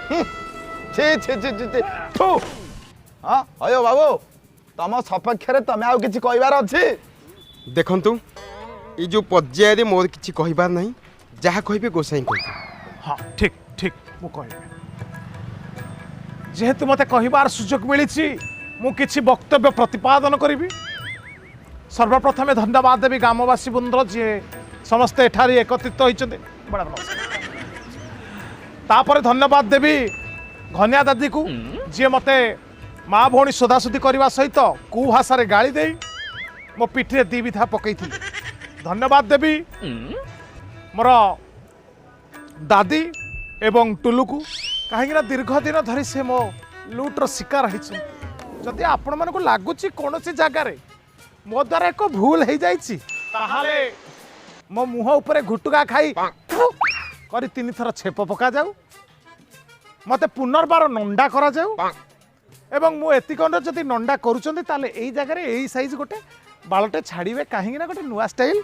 छी छी छी छी थू हाँ अयो बाबू तुम सपक्ष तुम आउ किछि कहबार अछि देखंतु ये जो पर्याय मोर किछि कहबार नहीं जहाँ कहबे गोसाई कहबे हाँ ठीक ठीक मु कहबे जेहेतु मते कहबार सुजोग मिली मु किछि वक्तव्य प्रतिपादन करी सर्वप्रथमे धन्यवाद देवी ग्रामवासी बृंद जी समस्ते एठारी एकत्रित होइछन्ते बड़ा तापर धन्यवाद देवी घनिया दादी को जी मते माँ भौणी सोधासोधी करने सहित कुभाषा गाड़ी दे मो पिठे दी विधा पकई धन्यवाद देवी मोर दादी एवं टुलू को कहीं दीर्घ दिन धरी से मो लुट्र शिकार होती आपण मन को लगुच कौन सी जगार मो द्वारा एक भूल हो जाए मो मुह उपर घुटुका खाई कर 3 थर छेप पका जाऊ मते पुनर्बार नंडा करा जाऊ एवं मु एति कोन जदि नंडा करूचंदी ताले एई जगह रे एई साइज गोटे बालटे छाड़ीबे काहेकि ना गोटे नुआ स्टाइल